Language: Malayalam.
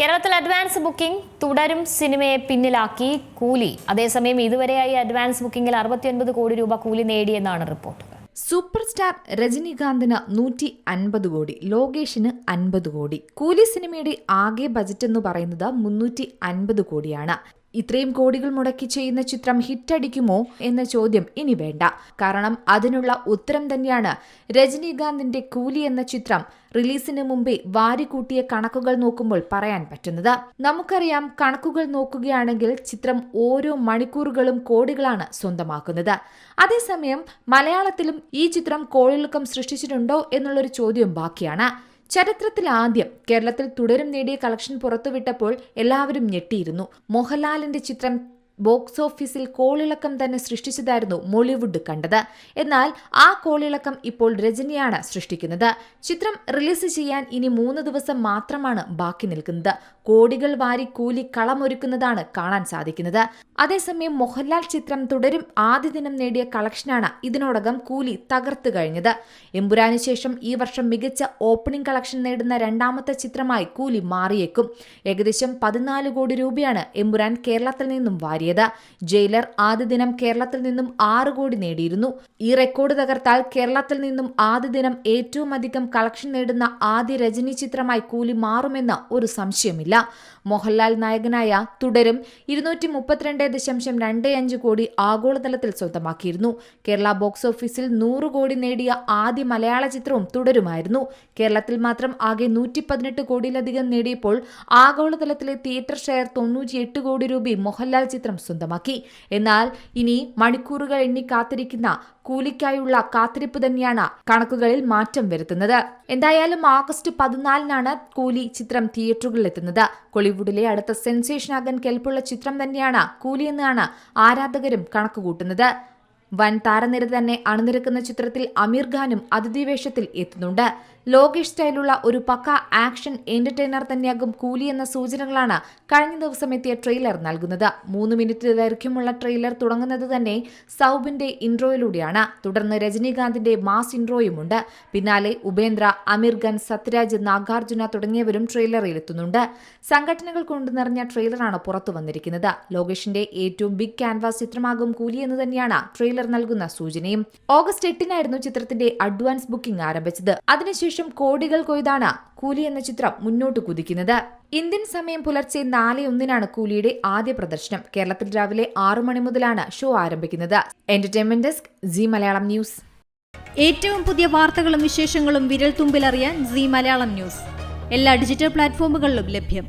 കേരളത്തിൽ അഡ്വാൻസ് ബുക്കിംഗ് തുടരും സിനിമയെ പിന്നിലാക്കി കൂലി. അതേസമയം ഇതുവരെയായി അഡ്വാൻസ് ബുക്കിംഗിൽ 69 കോടി രൂപ കൂലി നേടിയെന്നാണ് റിപ്പോർട്ട്. സൂപ്പർ സ്റ്റാർ രജനീകാന്തിന് 150 കോടി, ലോകേഷിന് 50 കോടി. കൂലി സിനിമയുടെ ആകെ ബജറ്റ് എന്ന് പറയുന്നത് 350 കോടിയാണ്. ഇത്രയും കോടികൾ മുടക്കി ചെയ്യുന്ന ചിത്രം ഹിറ്റടിക്കുമോ എന്ന ചോദ്യം ഇനി വേണ്ട. കാരണം അതിനുള്ള ഉത്തരം തന്നെയാണ് രജനീകാന്തിന്റെ കൂലി എന്ന ചിത്രം റിലീസിന് മുമ്പേ വാരിക്കൂട്ടിയ കണക്കുകൾ നോക്കുമ്പോൾ പറയാൻ പറ്റുന്നത്. നമുക്കറിയാം, കണക്കുകൾ നോക്കുകയാണെങ്കിൽ ചിത്രം ഓരോ മണിക്കൂറുകളും കോടികളാണ് സ്വന്തമാക്കുന്നത്. അതേസമയം മലയാളത്തിലും ഈ ചിത്രം കോളിളക്കം സൃഷ്ടിച്ചിട്ടുണ്ടോ എന്നുള്ളൊരു ചോദ്യം ബാക്കിയാണ്. ചരിത്രത്തിൽ ആദ്യം കേരളത്തിൽ തുടരും നേടിയ കളക്ഷൻ പുറത്തുവിട്ടപ്പോൾ എല്ലാവരും ഞെട്ടിയിരുന്നു. മോഹൻലാലിന്റെ ചിത്രം ബോക്സ് ഓഫീസിൽ കോളിളക്കം തന്നെ സൃഷ്ടിച്ചതായിരുന്നു മോളിവുഡ് കണ്ടത്. എന്നാൽ ആ കോളിളക്കം ഇപ്പോൾ രജനിയാണ് സൃഷ്ടിക്കുന്നത്. ചിത്രം റിലീസ് ചെയ്യാൻ ഇനി 3 ദിവസം മാത്രമാണ് ബാക്കി നിൽക്കുന്നത്. കോടികൾ വാരി കൂലി കളമൊരുക്കുന്നതാണ് കാണാൻ സാധിക്കുന്നത്. അതേസമയം മോഹൻലാൽ ചിത്രം തുടരും ആദ്യ ദിനം നേടിയ കളക്ഷനാണ് ഇതിനോടകം കൂലി തകർത്തു കഴിഞ്ഞത്. എമ്പുരാന് ശേഷം ഈ വർഷം മികച്ച ഓപ്പണിംഗ് കളക്ഷൻ നേടുന്ന രണ്ടാമത്തെ ചിത്രമായി കൂലി മാറിയേക്കും. ഏകദേശം 14 കോടി രൂപയാണ് എമ്പുരാൻ കേരളത്തിൽ നിന്നും വാരിയത്. ജയിലർ ആദ്യ ദിനം കേരളത്തിൽ നിന്നും 6 കോടി നേടിയിരുന്നു. ഈ റെക്കോർഡ് തകർത്താൽ കേരളത്തിൽ നിന്നും ആദ്യ ദിനം ഏറ്റവും അധികം കളക്ഷൻ നേടുന്ന ആദ്യ രജനി ചിത്രമായി കൂലി മാറുമെന്ന് ഒരു സംശയമില്ല. മോഹൻലാൽ നായകനായ തുടരും 232.25 കോടി ആഗോളതലത്തിൽ സ്വന്തമാക്കിയിരുന്നു. കേരള ബോക്സ് ഓഫീസിൽ 100 കോടി നേടിയ ആദ്യ മലയാള ചിത്രവും തുടരുമായിരുന്നു. കേരളത്തിൽ മാത്രം ആകെ 118 കോടിയിലധികം നേടിയപ്പോൾ ആഗോളതലത്തിലെ തിയേറ്റർ ഷെയർ 98 കോടി രൂപയും മോഹൻലാൽ ചിത്രം സ്വന്തമാക്കി. എന്നാൽ ഇനി മണിക്കൂറുകൾ എണ്ണി കാത്തിരിക്കുന്ന കൂലിക്കായുള്ള കാത്തിരിപ്പ് തന്നെയാണ് കണക്കുകളിൽ മാറ്റം വരുത്തുന്നത്. എന്തായാലും ആഗസ്റ്റ് 14 കൂലി ചിത്രം തിയേറ്ററുകളിൽ എത്തുന്നത്. കോളിവുഡിലെ അടുത്ത സെൻസേഷനാകാൻ കെൽപ്പുള്ള ചിത്രം തന്നെയാണ് കൂലി എന്നാണ് ആരാധകരും കണക്കുകൂട്ടുന്നത്. വൻ താരനിര തന്നെ അണിനിരക്കുന്ന ചിത്രത്തിൽ അമീർ ഖാനും അതിഥി വേഷത്തിൽ എത്തുന്നുണ്ട്. ലോകേഷ് സ്റ്റൈലുള്ള ഒരു പക്ക ആക്ഷൻ എന്റർടൈനർ തന്നെയാകും കൂലി എന്ന സൂചനകളാണ് കഴിഞ്ഞ ദിവസം എത്തിയ ട്രെയിലർ നൽകുന്നത്. 3 മിനിറ്റ് ദൈർഘ്യമുള്ള ട്രെയിലർ തുടങ്ങുന്നത് തന്നെ സൗബിന്റെ ഇൻട്രോയിലൂടെയാണ്. തുടർന്ന് രജനീകാന്തിന്റെ മാസ് ഇൻട്രോയുമുണ്ട്. പിന്നാലെ ഉപേന്ദ്ര, അമീർ ഖാൻ, സത്യരാജ്, നാഗാർജുന തുടങ്ങിയവരും ട്രെയിലറിൽ എത്തുന്നുണ്ട്. സംഘടനകൾ കൊണ്ട് നിറഞ്ഞ ട്രെയിലറാണ് പുറത്തു വന്നിരിക്കുന്നത്. ലോകേഷിന്റെ ഏറ്റവും ബിഗ് ക്യാൻവാസ് ചിത്രമാകും കൂലി എന്ന് തന്നെയാണ് ട്രെയിലർ നൽകുന്ന സൂചനയും. ഓഗസ്റ്റ് 8 ചിത്രത്തിന്റെ അഡ്വാൻസ് ബുക്കിംഗ് ആരംഭിച്ചത്. അതിനുശേഷം കോടികൾ കൊയ്താണ് കൂലി എന്ന ചിത്രം മുന്നോട്ട് കുതിക്കുന്നത്. ഇന്ത്യൻ സമയം പുലർച്ചെ 4:01 കൂലിയുടെ ആദ്യ പ്രദർശനം. കേരളത്തിൽ രാവിലെ 6 മണി മുതലാണ് ഷോ ആരംഭിക്കുന്നത്. Entertainment desk, C Malayalam news. ഏറ്റവും പുതിയ വാർത്തകളും വിശേഷങ്ങളും വിരൽ തുമ്പിലറിയാൻ സി മലയാളം ന്യൂസ് എല്ലാ ഡിജിറ്റൽ പ്ലാറ്റ്ഫോമുകളിലും ലഭ്യം.